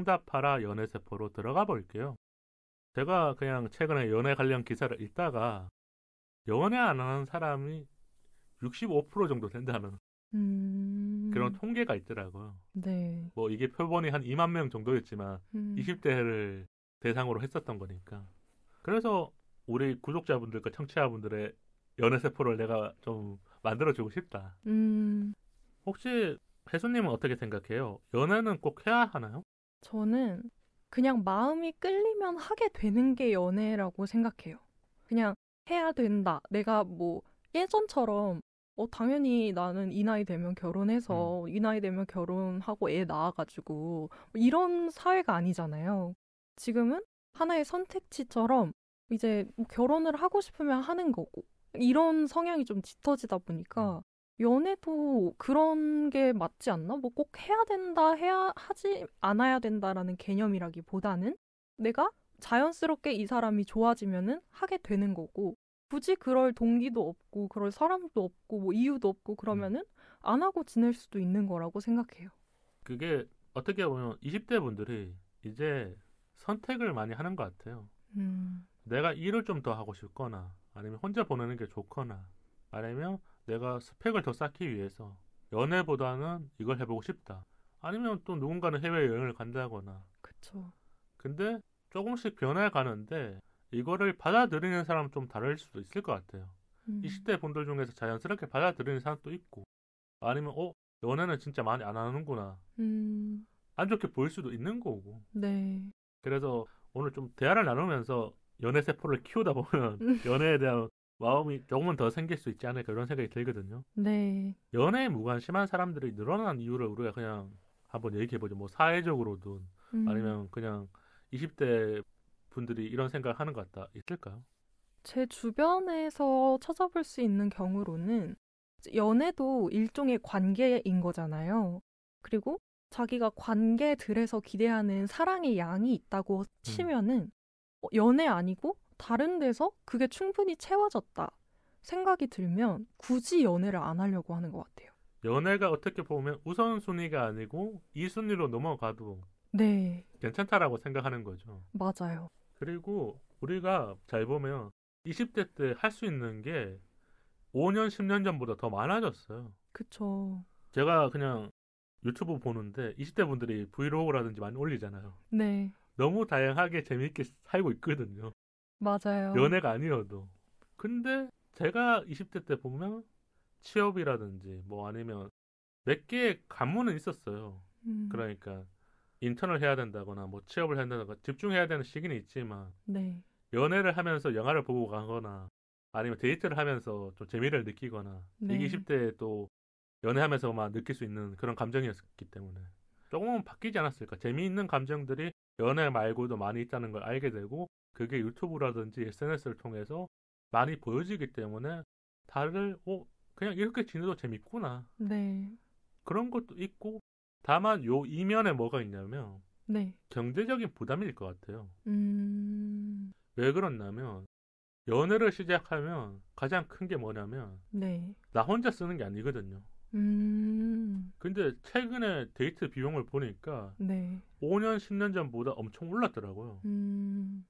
응답하라 연애세포로 들어가 볼게요. 제가 그냥 최근에 연애 관련 기사를 읽다가 연애 안 하는 사람이 65% 정도 된다는 그런 통계가 있더라고요. 네. 뭐 이게 표본이 한 2만 명 정도였지만 20대를 대상으로 했었던 거니까. 그래서 우리 구독자분들과 청취자분들의 연애세포를 내가 좀 만들어주고 싶다. 혹시 혜수님은 어떻게 생각해요? 연애는 꼭 해야 하나요? 저는 그냥 마음이 끌리면 하게 되는 게 연애라고 생각해요. 그냥 해야 된다. 내가 뭐 예전처럼 당연히 나는 이 나이 되면 결혼해서 이 나이 되면 결혼하고 애 낳아가지고 이런 사회가 아니잖아요. 지금은 하나의 선택지처럼 이제 뭐 결혼을 하고 싶으면 하는 거고 이런 성향이 좀 짙어지다 보니까 연애도 그런 게 맞지 않나? 뭐 꼭 해야 된다, 하지 않아야 된다라는 개념이라기보다는 내가 자연스럽게 이 사람이 좋아지면은 하게 되는 거고 굳이 그럴 동기도 없고 그럴 사람도 없고 뭐 이유도 없고 그러면은 안 하고 지낼 수도 있는 거라고 생각해요. 그게 어떻게 보면 20대 분들이 이제 선택을 많이 하는 것 같아요. 내가 일을 좀 더 하고 싶거나 아니면 혼자 보내는 게 좋거나 아니면 내가 스펙을 더 쌓기 위해서 연애보다는 이걸 해보고 싶다. 아니면 또 누군가는 해외여행을 간다거나. 그쵸. 근데 조금씩 변해가는데 이거를 받아들이는 사람은 좀 다를 수도 있을 것 같아요. 20대 분들 중에서 자연스럽게 받아들이는 사람도 있고 아니면 연애는 진짜 많이 안 하는구나. 안 좋게 보일 수도 있는 거고. 네. 그래서 오늘 좀 대화를 나누면서 연애 세포를 키우다 보면 연애에 대한 마음이 조금은 더 생길 수 있지 않을까 이런 생각이 들거든요. 네. 연애에 무관심한 사람들이 늘어난 이유를 우리가 그냥 한번 얘기해보죠. 뭐 사회적으로든 아니면 그냥 20대 분들이 이런 생각을 하는 것 같다. 있을까요? 제 주변에서 찾아볼 수 있는 경우로는 연애도 일종의 관계인 거잖아요. 그리고 자기가 관계들에서 기대하는 사랑의 양이 있다고 치면은 연애 아니고 다른 데서 그게 충분히 채워졌다 생각이 들면 굳이 연애를 안 하려고 하는 것 같아요. 연애가 어떻게 보면 우선순위가 아니고 2순위로 넘어가도 네. 괜찮다라고 생각하는 거죠. 맞아요. 그리고 우리가 잘 보면 20대 때 할 수 있는 게 5년, 10년 전보다 더 많아졌어요. 그쵸. 제가 그냥 유튜브 보는데 20대 분들이 브이로그라든지 많이 올리잖아요. 네. 너무 다양하게 재미있게 살고 있거든요. 맞아요. 연애가 아니어도. 근데 제가 20대 때 보면 취업이라든지 뭐 아니면 몇 개의 관문은 있었어요. 그러니까 인턴을 해야 된다거나 뭐 취업을 해야 된다거나 집중해야 되는 시기는 있지만 네. 연애를 하면서 영화를 보고 가거나 아니면 데이트를 하면서 좀 재미를 느끼거나 네. 이게 20대에 또 연애하면서만 느낄 수 있는 그런 감정이었기 때문에 조금은 바뀌지 않았을까. 재미있는 감정들이 연애 말고도 많이 있다는 걸 알게 되고 그게 유튜브라든지 SNS를 통해서 많이 보여지기 때문에 다들 그냥 이렇게 지내도 재밌구나. 네. 그런 것도 있고 다만 요 이면에 뭐가 있냐면 네. 경제적인 부담일 것 같아요. 왜 그러냐면 연애를 시작하면 가장 큰 게 뭐냐면 네. 나 혼자 쓰는 게 아니거든요. 근데 최근에 데이트 비용을 보니까 네. 5년, 10년 전보다 엄청 올랐더라고요.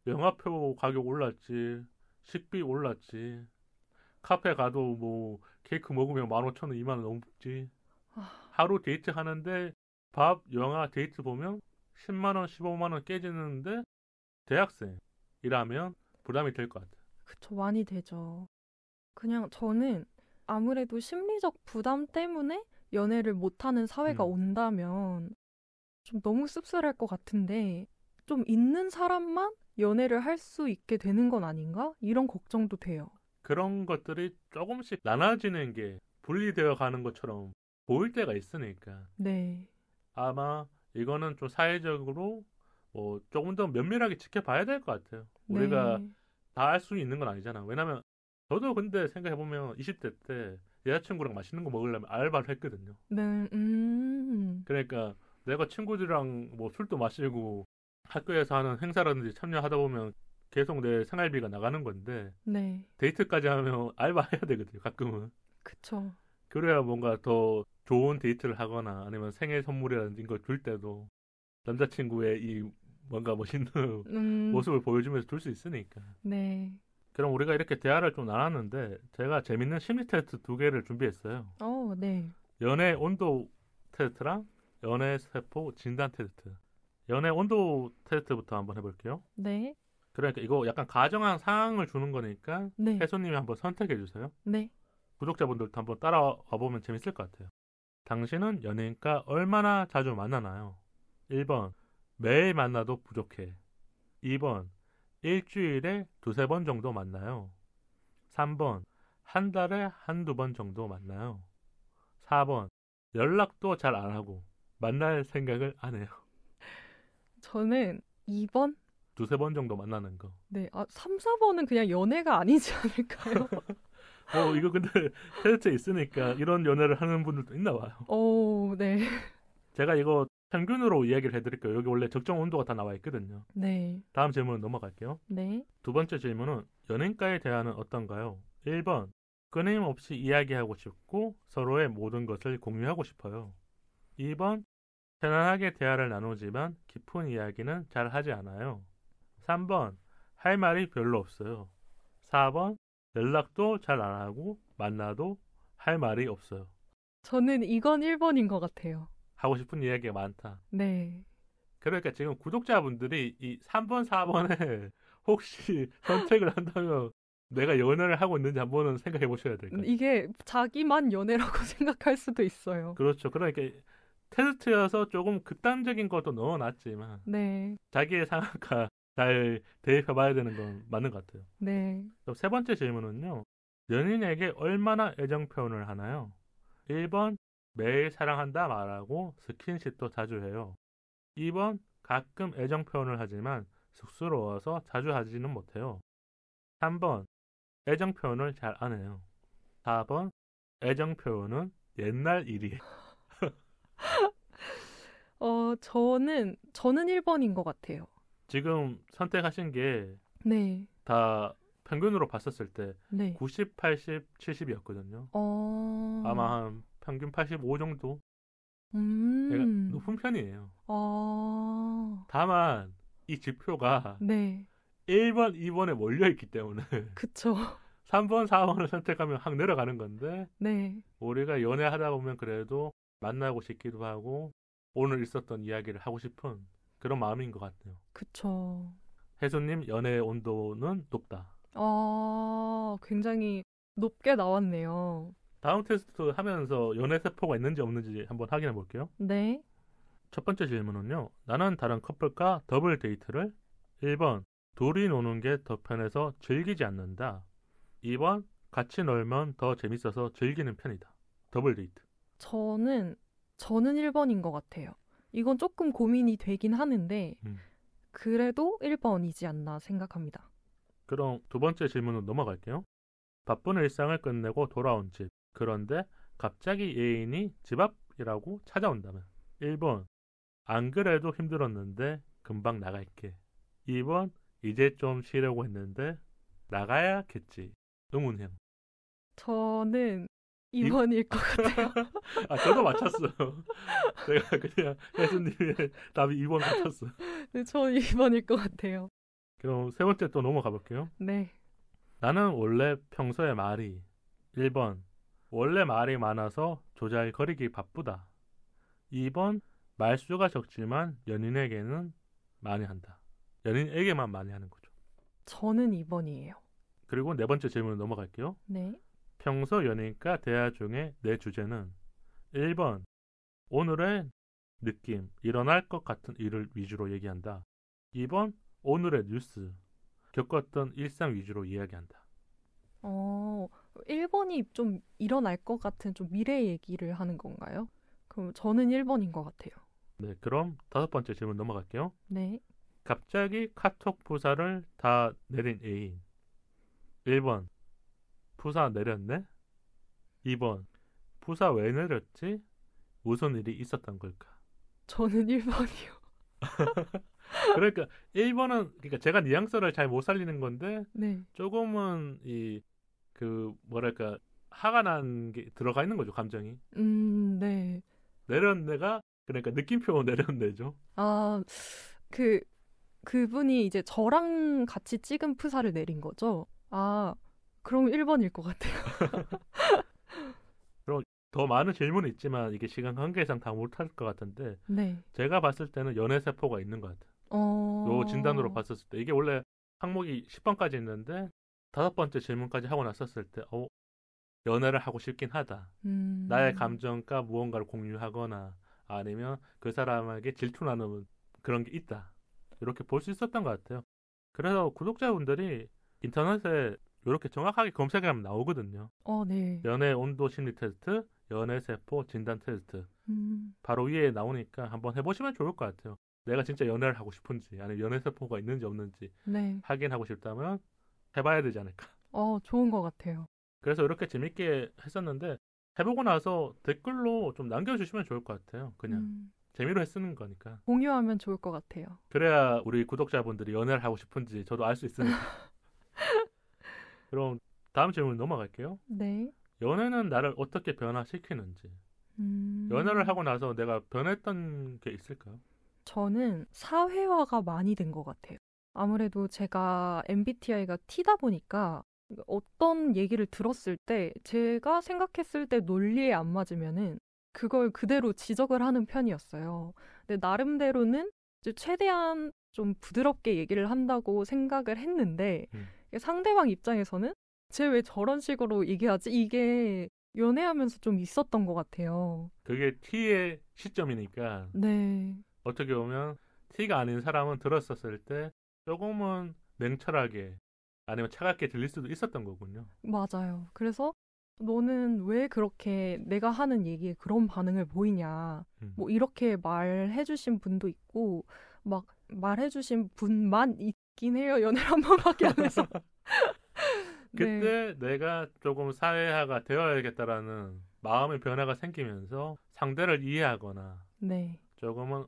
영화표 가격 올랐지, 식비 올랐지, 카페 가도 뭐 케이크 먹으면 15,000원, 2만원 넘지. 하루 데이트 하는데 밥, 영화, 데이트 보면 10만원, 15만원 깨지는데 대학생이라면 부담이 될 것 같아요. 그쵸, 많이 되죠. 그냥 저는 아무래도 심리적 부담 때문에 연애를 못하는 사회가 온다면 좀 너무 씁쓸할 것 같은데 좀 있는 사람만 연애를 할 수 있게 되는 건 아닌가? 이런 걱정도 돼요. 그런 것들이 조금씩 나눠지는 게 분리되어 가는 것처럼 보일 때가 있으니까. 네. 아마 이거는 좀 사회적으로 뭐 조금 더 면밀하게 지켜봐야 될 것 같아요. 우리가 네. 다 알 수 있는 건 아니잖아. 왜냐면 저도 근데 생각해보면 20대 때 여자친구랑 맛있는 거 먹으려면 알바를 했거든요. 네. 그러니까 내가 친구들이랑 뭐 술도 마시고 학교에서 하는 행사라든지 참여하다 보면 계속 내 생활비가 나가는 건데 네. 데이트까지 하면 알바해야 되거든요. 가끔은. 그쵸. 그래야 뭔가 더 좋은 데이트를 하거나 아니면 생일 선물이라든지 이걸 줄 때도 남자친구의 이 뭔가 멋있는 모습을 보여주면서 줄 수 있으니까. 네. 그럼 우리가 이렇게 대화를 좀 나눴는데 제가 재밌는 심리 테스트 2개를 준비했어요. 네. 연애 온도 테스트랑 연애 세포 진단 테스트. 연애 온도 테스트부터 한번 해볼게요. 네. 그러니까 이거 약간 가정한 상황을 주는 거니까 네. 혜수님이 한번 선택해 주세요. 네. 구독자분들도 한번 따라와 보면 재밌을 것 같아요. 당신은 연예인과 얼마나 자주 만나나요? 1번 매일 만나도 부족해. 2번 일주일에 2-3번 정도 만나요. 3번 한 달에 1-2번 정도 만나요. 4번 연락도 잘 안 하고 만날 생각을 안 해요. 저는 2번? 2-3번 정도 만나는 거. 네. 3, 4번은 그냥 연애가 아니지 않을까요? 이거 근데 테스트에 있으니까 이런 연애를 하는 분들도 있나 봐요. 네. 제가 이거 평균으로 이야기를 해드릴게요. 여기 원래 적정 온도가 다 나와 있거든요. 네. 다음 질문 넘어갈게요. 네. 두 번째 질문은 연인과의 대화는 어떤가요? 1번 끊임없이 이야기하고 싶고 서로의 모든 것을 공유하고 싶어요. 2번 편안하게 대화를 나누지만 깊은 이야기는 잘 하지 않아요. 3번 할 말이 별로 없어요. 4번 연락도 잘 안 하고 만나도 할 말이 없어요. 저는 이건 1번인 것 같아요. 하고 싶은 이야기가 많다. 네. 그러니까 지금 구독자분들이 이 3번, 4번에 혹시 선택을 한다면 내가 연애를 하고 있는지 한번은 생각해 보셔야 될 것 같아요. 이게 자기만 연애라고 생각할 수도 있어요. 그렇죠. 그러니까 테스트여서 조금 극단적인 것도 넣어놨지만 네. 자기의 상황과 잘 대입해봐야 되는 건 맞는 것 같아요. 네. 그럼 세 번째 질문은요. 연인에게 얼마나 애정 표현을 하나요? 1번 매일 사랑한다 말하고 스킨십도 자주 해요. 2번 가끔 애정 표현을 하지만 쑥스러워서 자주 하지는 못해요. 3번 애정 표현을 잘 안 해요. 4번 애정 표현은 옛날 일이에요. 저는 1번인 것 같아요. 지금 선택하신 게 네. 다 평균으로 봤었을 때 네. 90, 80, 70이었거든요. 아마 한 평균 85 정도? 얘가 높은 편이에요. 다만 이 지표가 네. 1번, 2번에 몰려있기 때문에 그쵸. 3번, 4번을 선택하면 확 내려가는 건데 네. 우리가 연애하다 보면 그래도 만나고 싶기도 하고 오늘 있었던 이야기를 하고 싶은 그런 마음인 것 같아요. 그쵸. 혜수님 연애 온도는 높다. 굉장히 높게 나왔네요. 다음 테스트 하면서 연애 세포가 있는지 없는지 한번 확인해 볼게요. 네. 첫 번째 질문은요. 나는 다른 커플과 더블 데이트를 1번 둘이 노는 게 더 편해서 즐기지 않는다. 2번 같이 놀면 더 재밌어서 즐기는 편이다. 더블 데이트. 저는 1번인 것 같아요. 이건 조금 고민이 되긴 하는데 그래도 1번이지 않나 생각합니다. 그럼 두 번째 질문으로 넘어갈게요. 바쁜 일상을 끝내고 돌아온 집. 그런데 갑자기 애인이 집 앞이라고 찾아온다면 1번 안 그래도 힘들었는데 금방 나갈게. 2번 이제 좀 쉬려고 했는데 나가야겠지. 의문형. 저는 2번일 것 같아요. 저도 맞췄어요. 내가 그냥 혜수님의 답이 2번 맞췄어요. 네, 저는 2번일 것 같아요. 그럼 세 번째 또 넘어가 볼게요. 네. 나는 원래 평소에 말이 1번 원래 말이 많아서 조잘거리기 바쁘다. 2번 말수가 적지만 연인에게는 많이 한다. 연인에게만 많이 하는 거죠. 저는 2번이에요. 그리고 네 번째 질문으로 넘어갈게요. 네. 평소 연인과 대화 중에 내 주제는 1번 오늘의 느낌, 일어날 것 같은 일을 위주로 얘기한다. 2번 오늘의 뉴스, 겪었던 일상 위주로 이야기한다. 1번이 좀 일어날 것 같은 좀 미래 얘기를 하는 건가요? 그럼 저는 1번인 것 같아요. 네, 그럼 다섯 번째 질문 넘어갈게요. 네. 갑자기 카톡 부사를 다 내린 애인. 1번 부사 내렸네? 2번 부사 왜 내렸지? 무슨 일이 있었던 걸까? 저는 1번이요. 그러니까 1번은 그러니까 제가 뉘앙스를 잘 못 살리는 건데 네. 조금은 뭐랄까 화가 난 게 들어가 있는 거죠, 감정이. 네. 내렸네가 그러니까 느낌표 내죠. 아, 그분이 이제 저랑 같이 찍은 프사를 내린 거죠? 아, 그럼 1번일 것 같아요. 그럼 더 많은 질문이 있지만 이게 시간 관계상 다 못할 것 같은데 네. 제가 봤을 때는 연애세포가 있는 것 같아요. 요 진단으로 봤었을 때 이게 원래 항목이 10번까지 있는데 5번째 질문까지 하고 났었을 때 연애를 하고 싶긴 하다. 나의 감정과 무언가를 공유하거나 아니면 그 사람에게 질투나는 그런 게 있다. 이렇게 볼 수 있었던 것 같아요. 그래서 구독자분들이 인터넷에 이렇게 정확하게 검색하면 나오거든요. 네. 연애 온도 심리 테스트, 연애 세포 진단 테스트. 바로 위에 나오니까 한번 해보시면 좋을 것 같아요. 내가 진짜 연애를 하고 싶은지 아니면 연애 세포가 있는지 없는지 네. 확인하고 싶다면 해봐야 되지 않을까. 좋은 것 같아요. 그래서 이렇게 재밌게 했었는데 해보고 나서 댓글로 좀 남겨주시면 좋을 것 같아요. 그냥 재미로 했쓰는 거니까. 공유하면 좋을 것 같아요. 그래야 우리 구독자분들이 연애를 하고 싶은지 저도 알 수 있으니까. 그럼 다음 질문 넘어갈게요. 네. 연애는 나를 어떻게 변화시키는지. 연애를 하고 나서 내가 변했던 게 있을까요? 저는 사회화가 많이 된 것 같아요. 아무래도 제가 MBTI가 T다 보니까 어떤 얘기를 들었을 때 제가 생각했을 때 논리에 안 맞으면은 그걸 그대로 지적을 하는 편이었어요. 근데 나름대로는 이제 최대한 좀 부드럽게 얘기를 한다고 생각을 했는데 상대방 입장에서는 쟤 왜 저런 식으로 얘기하지? 이게 연애하면서 좀 있었던 것 같아요. 그게 T의 시점이니까 네. 어떻게 보면 T가 아닌 사람은 들었었을 때 조금은 냉철하게 아니면 차갑게 들릴 수도 있었던 거군요. 맞아요. 그래서 너는 왜 그렇게 내가 하는 얘기에 그런 반응을 보이냐. 뭐 이렇게 말해주신 분도 있고 막 말해주신 분만 있긴 해요. 연애를 한 번밖에 안 해서. 그때 내가 조금 사회화가 되어야겠다라는 마음의 변화가 생기면서 상대를 이해하거나 네. 조금은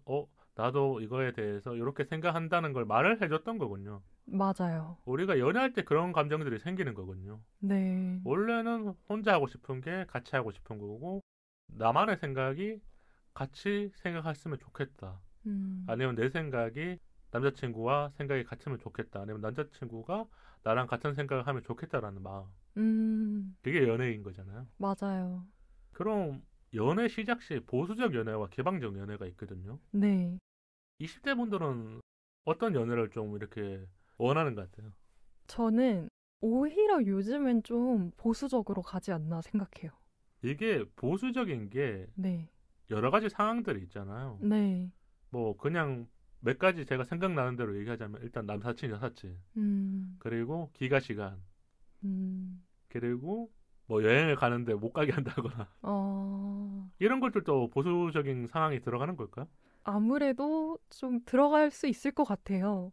나도 이거에 대해서 이렇게 생각한다는 걸 말을 해줬던 거군요. 맞아요. 우리가 연애할 때 그런 감정들이 생기는 거군요. 네. 원래는 혼자 하고 싶은 게 같이 하고 싶은 거고 나만의 생각이 같이 생각했으면 좋겠다. 아니면 내 생각이 남자친구와 생각이 같으면 좋겠다. 아니면 남자친구가 나랑 같은 생각을 하면 좋겠다라는 마음. 그게 연애인 거잖아요. 맞아요. 그럼 연애 시작 시 보수적 연애와 개방적 연애가 있거든요. 네. 20대 분들은 어떤 연애를 좀 이렇게 원하는 것 같아요? 저는 오히려 요즘엔 좀 보수적으로 가지 않나 생각해요. 이게 보수적인 게 네. 여러 가지 상황들이 있잖아요. 네. 뭐 그냥 몇 가지 제가 생각나는 대로 얘기하자면 일단 남사친, 여사친, 그리고 기가 시간, 그리고 뭐 여행을 가는데 못 가게 한다거나 이런 것들도 보수적인 상황이 들어가는 걸까요? 아무래도 좀 들어갈 수 있을 것 같아요.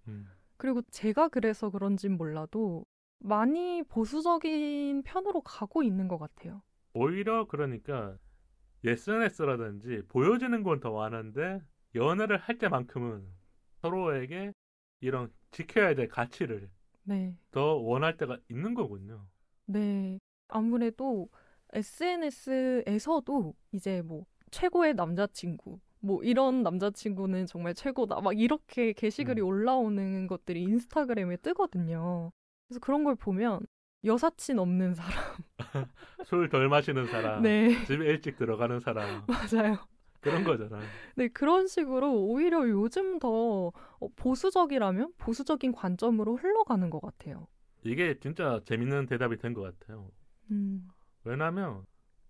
그리고 제가 그래서 그런진 몰라도 많이 보수적인 편으로 가고 있는 것 같아요. 오히려 그러니까 SNS라든지 보여지는 건 더 많은데 연애를 할 때만큼은 서로에게 이런 지켜야 될 가치를 네. 더 원할 때가 있는 거군요. 네. 아무래도 SNS에서도 이제 뭐 최고의 남자친구 뭐 이런 남자친구는 정말 최고다 막 이렇게 게시글이 올라오는 것들이 인스타그램에 뜨거든요. 그래서 그런 걸 보면 여사친 없는 사람 술 덜 마시는 사람 네. 집에 일찍 들어가는 사람 맞아요. 그런 거잖아요. 네, 그런 식으로 오히려 요즘 더 보수적이라면 보수적인 관점으로 흘러가는 것 같아요. 이게 진짜 재밌는 대답이 된 것 같아요. 왜냐하면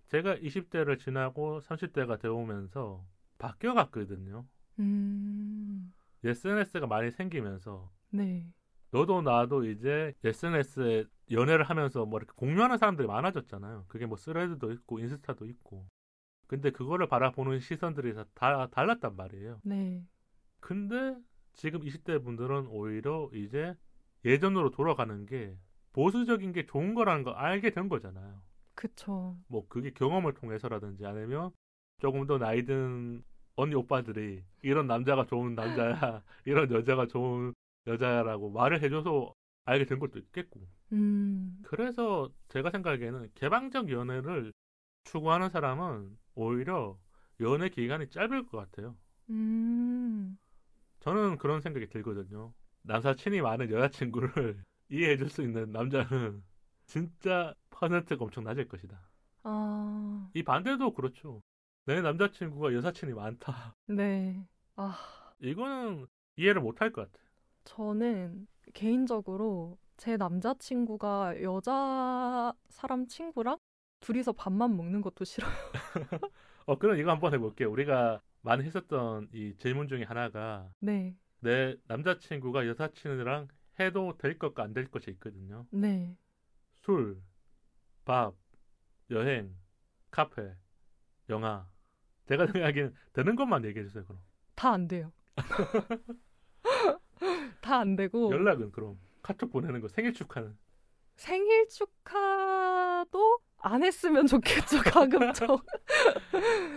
제가 20대를 지나고 30대가 되어오면서 바뀌어갔거든요. SNS가 많이 생기면서 네. 너도 나도 이제 SNS에 연애를 하면서 뭐 이렇게 공유하는 사람들이 많아졌잖아요. 그게 뭐 스레드도 있고 인스타도 있고. 근데 그거를 바라보는 시선들이 다 달랐단 말이에요. 네. 근데 지금 20대 분들은 오히려 이제 예전으로 돌아가는 게 보수적인 게 좋은 거라는 걸 알게 된 거잖아요. 그쵸. 뭐 그게 경험을 통해서라든지 아니면 조금 더 나이 든 언니 오빠들이 이런 남자가 좋은 남자야, 이런 여자가 좋은 여자야라고 말을 해줘서 알게 된 것도 있겠고. 그래서 제가 생각하기에는 개방적 연애를 추구하는 사람은 오히려 연애 기간이 짧을 것 같아요. 저는 그런 생각이 들거든요. 남사친이 많은 여자친구를 이해해줄 수 있는 남자는 진짜 퍼센트가 엄청 낮을 것이다. 이 반대도 그렇죠. 내 남자친구가 여사친이 많다. 네. 이거는 이해를 못할 것 같아요. 저는 개인적으로 제 남자친구가 여자 사람 친구랑 둘이서 밥만 먹는 것도 싫어요. 그럼 이거 한번 해볼게요. 우리가 많이 했었던 이 질문 중에 하나가 네. 내 남자친구가 여사친이랑 해도 될 것과 안 될 것이 있거든요. 네. 술, 밥, 여행, 카페, 영화. 제가 생각하기에는 되는 것만 얘기해주세요. 그럼. 다 안 돼요. 다 안 되고. 연락은 그럼 카톡 보내는 거 생일 축하는? 생일 축하도 안 했으면 좋겠죠. 가급적.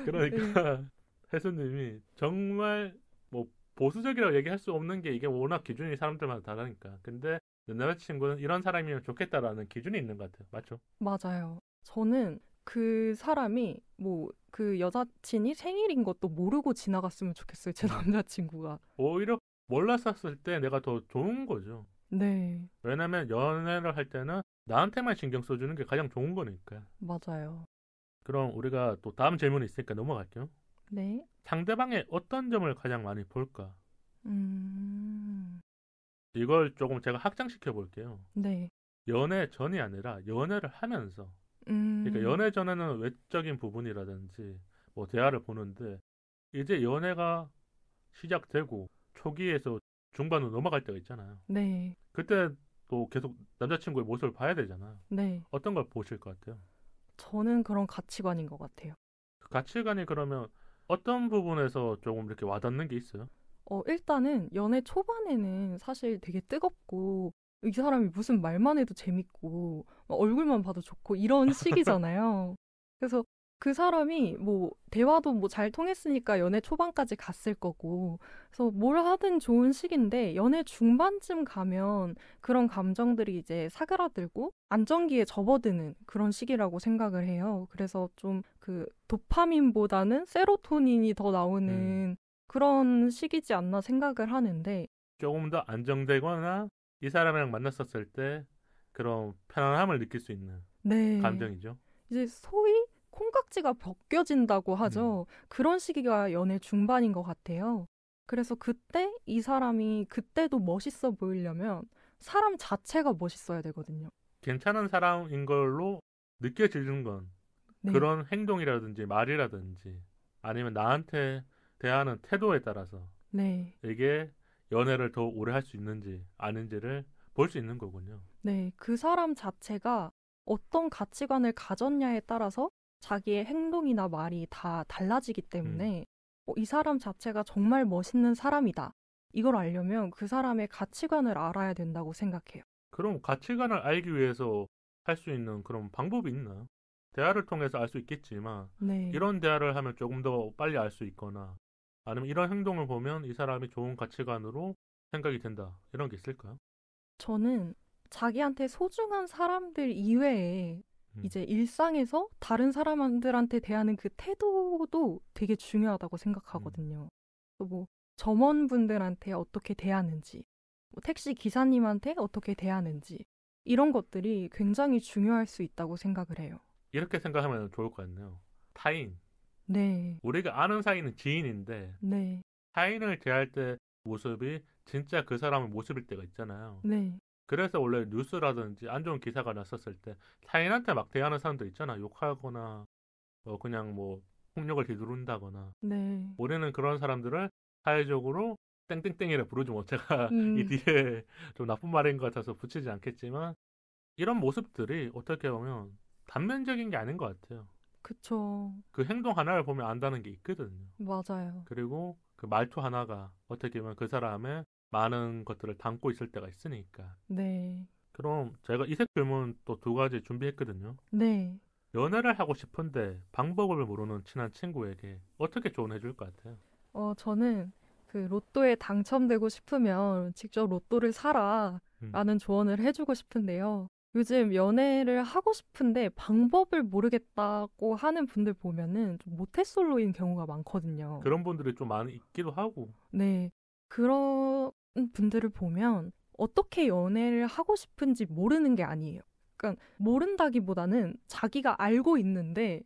그러니까 혜수님이 정말 뭐 보수적이라고 얘기할 수 없는 게 이게 워낙 기준이 사람들마다 다르니까. 근데 내 남자친구는 이런 사람이면 좋겠다라는 기준이 있는 것 같아요. 맞죠? 맞아요. 저는 그 사람이 뭐 그 여자친이 생일인 것도 모르고 지나갔으면 좋겠어요. 제 남자친구가. 오히려 몰랐었을 때 내가 더 좋은 거죠. 네. 왜냐면 연애를 할 때는 나한테만 신경 써주는 게 가장 좋은 거니까. 맞아요. 그럼 우리가 또 다음 질문이 있으니까 넘어갈게요. 네. 상대방의 어떤 점을 가장 많이 볼까? 이걸 조금 제가 확장시켜 볼게요. 네. 연애 전이 아니라 연애를 하면서. 그러니까 연애 전에는 외적인 부분이라든지 뭐 대화를 보는데 이제 연애가 시작되고 초기에서 중반으로 넘어갈 때가 있잖아요. 네. 그때 또 계속 남자친구의 모습을 봐야 되잖아요. 네. 어떤 걸 보실 것 같아요? 저는 그런 가치관인 것 같아요. 그 가치관이 그러면 어떤 부분에서 조금 이렇게 와닿는 게 있어요? 일단은 연애 초반에는 사실 되게 뜨겁고 이 사람이 무슨 말만 해도 재밌고 얼굴만 봐도 좋고 이런 시기잖아요. 그래서 그 사람이 뭐 대화도 뭐 잘 통했으니까 연애 초반까지 갔을 거고 그래서 뭘 하든 좋은 시기인데 연애 중반쯤 가면 그런 감정들이 이제 사그라들고 안정기에 접어드는 그런 시기라고 생각을 해요. 그래서 좀 그 도파민보다는 세로토닌이 더 나오는 그런 시기지 않나 생각을 하는데 조금 더 안정되거나 이 사람이랑 만났었을 때 그런 편안함을 느낄 수 있는 네. 감정이죠. 이제 소위 콩깍지가 벗겨진다고 하죠. 그런 시기가 연애 중반인 것 같아요. 그래서 그때 이 사람이 그때도 멋있어 보이려면 사람 자체가 멋있어야 되거든요. 괜찮은 사람인 걸로 느껴지는 건 네. 그런 행동이라든지 말이라든지 아니면 나한테 대하는 태도에 따라서 네. 이게 연애를 더 오래 할 수 있는지 아닌지를 볼 수 있는 거군요. 네, 그 사람 자체가 어떤 가치관을 가졌냐에 따라서 자기의 행동이나 말이 다 달라지기 때문에 이 사람 자체가 정말 멋있는 사람이다. 이걸 알려면 그 사람의 가치관을 알아야 된다고 생각해요. 그럼 가치관을 알기 위해서 할 수 있는 그런 방법이 있나? 대화를 통해서 알 수 있겠지만 네. 이런 대화를 하면 조금 더 빨리 알 수 있거나 아니면 이런 행동을 보면 이 사람이 좋은 가치관으로 생각이 된다. 이런 게 있을까요? 저는 자기한테 소중한 사람들 이외에 이제 일상에서 다른 사람들한테 대하는 그 태도도 되게 중요하다고 생각하거든요. 뭐 점원분들한테 어떻게 대하는지, 뭐 택시 기사님한테 어떻게 대하는지 이런 것들이 굉장히 중요할 수 있다고 생각을 해요. 이렇게 생각하면 좋을 것 같네요. 타인. 네. 우리가 아는 사이는 지인인데 네. 타인을 대할 때 모습이 진짜 그 사람의 모습일 때가 있잖아요. 네. 그래서 원래 뉴스라든지 안 좋은 기사가 났었을 때 타인한테 막 대하는 사람들 있잖아. 욕하거나 그냥 뭐 폭력을 뒤두른다거나. 네. 우리는 그런 사람들을 사회적으로 땡땡땡이라 부르지 뭐 제가 이 뒤에 좀 나쁜 말인 것 같아서 붙이지 않겠지만 이런 모습들이 어떻게 보면 단면적인 게 아닌 것 같아요. 그쵸. 그 행동 하나를 보면 안다는 게 있거든요. 맞아요. 그리고 그 말투 하나가 어떻게 보면 그 사람의 많은 것들을 담고 있을 때가 있으니까. 네. 그럼 제가 이색 질문 또 2가지 준비했거든요. 네. 연애를 하고 싶은데 방법을 모르는 친한 친구에게 어떻게 조언해 줄 것 같아요? 저는 그 로또에 당첨되고 싶으면 직접 로또를 사라 라는 조언을 해주고 싶은데요. 요즘 연애를 하고 싶은데 방법을 모르겠다고 하는 분들 보면은 좀 모태솔로인 경우가 많거든요. 그런 분들이 좀 많이 있기도 하고. 네. 그런 분들을 보면 어떻게 연애를 하고 싶은지 모르는 게 아니에요. 그러니까 모른다기보다는 자기가 알고 있는데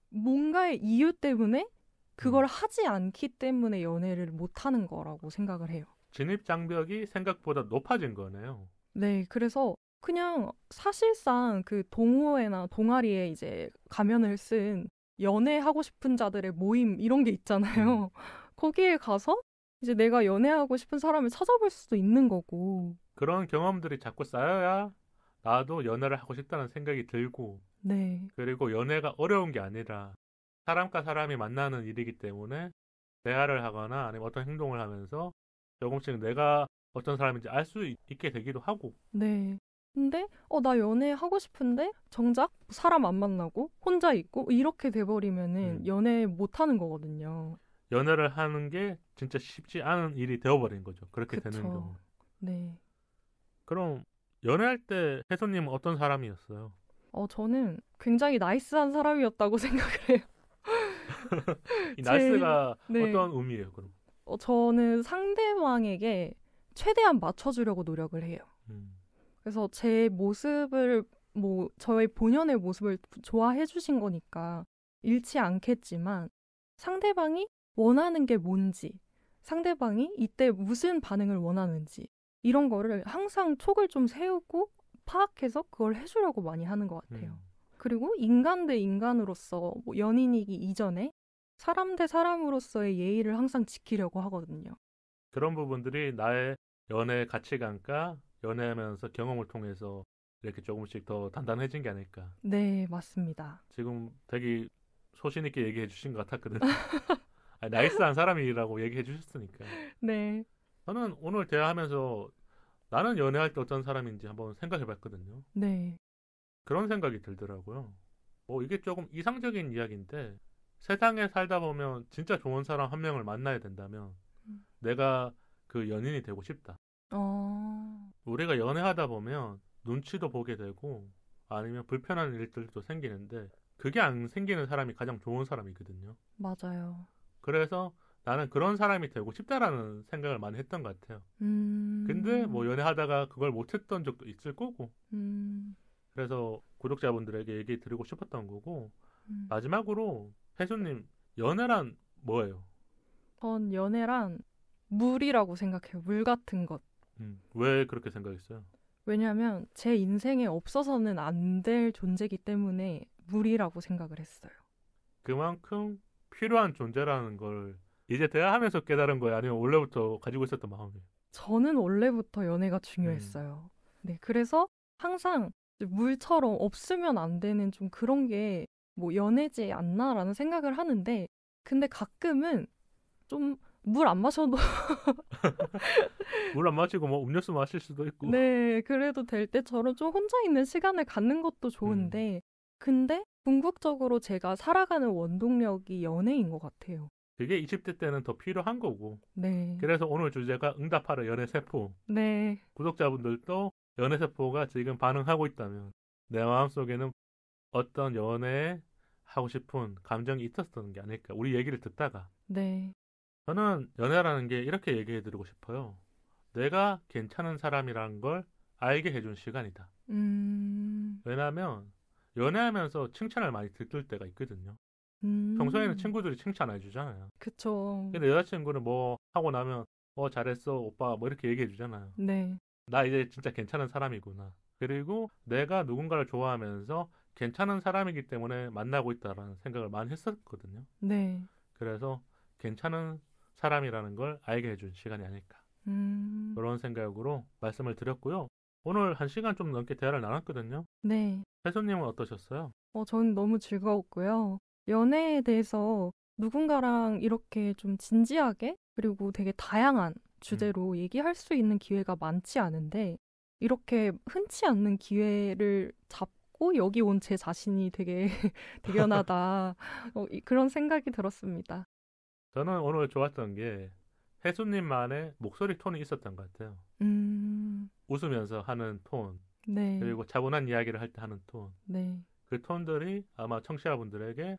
뭔가의 이유 때문에 그걸 하지 않기 때문에 연애를 못하는 거라고 생각을 해요. 진입장벽이 생각보다 높아진 거네요. 네, 그래서 그냥 사실상 그 동호회나 동아리에 이제 가면을 쓴 연애하고 싶은 자들의 모임 이런 게 있잖아요. 거기에 가서 이제 내가 연애하고 싶은 사람을 찾아볼 수도 있는 거고. 그런 경험들이 자꾸 쌓여야 나도 연애를 하고 싶다는 생각이 들고. 네. 그리고 연애가 어려운 게 아니라 사람과 사람이 만나는 일이기 때문에 대화를 하거나 아니면 어떤 행동을 하면서 조금씩 내가 어떤 사람인지 알 수 있게 되기도 하고. 네. 근데 나 연애하고 싶은데 정작 사람 안 만나고 혼자 있고 이렇게 돼버리면은 연애 못하는 거거든요. 연애를 하는 게 진짜 쉽지 않은 일이 되어버린 거죠. 그렇게 그쵸. 되는 경우. 네. 그럼 연애할 때 혜수님은 어떤 사람이었어요? 저는 굉장히 나이스한 사람이었다고 생각을 해요. 이 나이스가 네. 어떤 의미예요, 그럼? 저는 상대방에게 최대한 맞춰주려고 노력을 해요. 그래서 제 모습을 저의 본연의 모습을 좋아해 주신 거니까 잃지 않겠지만 상대방이 원하는 게 뭔지, 상대방이 이때 무슨 반응을 원하는지 이런 거를 항상 촉을 좀 세우고 파악해서 그걸 해주려고 많이 하는 것 같아요. 그리고 인간 대 인간으로서 연인이기 이전에 사람 대 사람으로서의 예의를 항상 지키려고 하거든요. 그런 부분들이 나의 연애 가치관과 연애하면서 경험을 통해서 이렇게 조금씩 더 단단해진 게 아닐까. 네, 맞습니다. 지금 되게 소신 있게 얘기해 주신 것 같았거든요. 아니, 나이스한 사람이라고 얘기해 주셨으니까. 네. 저는 오늘 대화하면서 나는 연애할 때 어떤 사람인지 한번 생각해 봤거든요. 네. 그런 생각이 들더라고요. 이게 조금 이상적인 이야기인데 세상에 살다 보면 진짜 좋은 사람 한 명을 만나야 된다면 내가 그 연인이 되고 싶다. 우리가 연애하다 보면 눈치도 보게 되고 아니면 불편한 일들도 생기는데 그게 안 생기는 사람이 가장 좋은 사람이거든요. 맞아요. 그래서 나는 그런 사람이 되고 싶다라는 생각을 많이 했던 것 같아요. 근데 연애하다가 그걸 못했던 적도 있을 거고 그래서 구독자분들에게 얘기 드리고 싶었던 거고 마지막으로 혜수님 연애란 뭐예요? 전 연애란 물이라고 생각해요. 물 같은 것. 왜 그렇게 생각했어요? 왜냐하면 제 인생에 없어서는 안 될 존재이기 때문에 물이라고 생각을 했어요. 그만큼 필요한 존재라는 걸 이제 대화하면서 깨달은 거예요? 아니면 원래부터 가지고 있었던 마음이에요? 저는 원래부터 연애가 중요했어요. 네, 그래서 항상 물처럼 없으면 안 되는 좀 그런 게 연애지 않나라는 생각을 하는데 근데 가끔은 좀 물 안 마셔도 물 안 마시고 음료수 마실 수도 있고 네, 그래도 될 때처럼 좀 혼자 있는 시간을 갖는 것도 좋은데 근데 궁극적으로 제가 살아가는 원동력이 연애인 것 같아요. 그게 20대 때는 더 필요한 거고 네. 그래서 오늘 주제가 응답하라 연애세포. 네. 구독자분들도 연애세포가 지금 반응하고 있다면 내 마음속에는 어떤 연애 하고 싶은 감정이 있었던 게 아닐까. 우리 얘기를 듣다가. 네. 저는 연애라는 게 이렇게 얘기해드리고 싶어요. 내가 괜찮은 사람이라는 걸 알게 해준 시간이다. 왜냐하면 연애하면서 칭찬을 많이 듣을 때가 있거든요. 평소에는 친구들이 칭찬 안 해주잖아요. 그쵸. 근데 여자친구는 뭐 하고 나면 잘했어 오빠 뭐 이렇게 얘기해 주잖아요. 네. 나 이제 진짜 괜찮은 사람이구나. 그리고 내가 누군가를 좋아하면서 괜찮은 사람이기 때문에 만나고 있다라는 생각을 많이 했었거든요. 네. 그래서 괜찮은 사람이라는 걸 알게 해준 시간이 아닐까. 그런 생각으로 말씀을 드렸고요. 오늘 1시간 좀 넘게 대화를 나눴거든요. 네. 혜수님은 어떠셨어요? 저는 너무 즐거웠고요. 연애에 대해서 누군가랑 이렇게 좀 진지하게 그리고 되게 다양한 주제로 얘기할 수 있는 기회가 많지 않은데 이렇게 흔치 않는 기회를 잡고 여기 온 제 자신이 되게 대견하다. 그런 생각이 들었습니다. 저는 오늘 좋았던 게 혜수님만의 목소리 톤이 있었던 것 같아요. 웃으면서 하는 톤. 네. 그리고 차분한 이야기를 할 때 하는 톤. 네. 그 톤들이 아마 청취자분들에게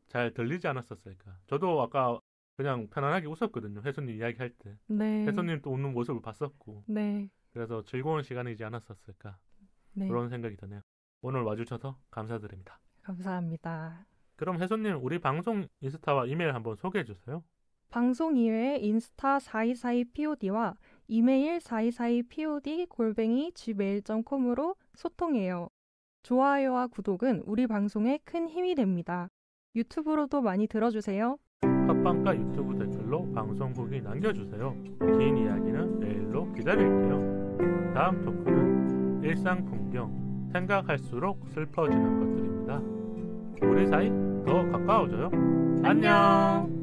잘 들리지 않았었을까. 저도 아까 그냥 편안하게 웃었거든요. 혜수님 이야기할 때. 네. 혜수님 또 웃는 모습을 봤었고. 네. 그래서 즐거운 시간이지 않았었을까. 네. 그런 생각이 드네요. 오늘 와주셔서 감사드립니다. 감사합니다. 그럼 혜수님 우리 방송 인스타와 이메일 한번 소개해 주세요. 방송 이외에 인스타 422POD와 이메일 422POD@gmail.com으로 소통해요. 좋아요와 구독은 우리 방송에 큰 힘이 됩니다. 유튜브로도 많이 들어주세요. 팟빵과 유튜브 댓글로 방송 후기 남겨주세요. 긴 이야기는 메일로 기다릴게요. 다음 토크는 일상 풍경, 생각할수록 슬퍼지는 것들입니다. 우리 사이 더 가까워져요. 안녕!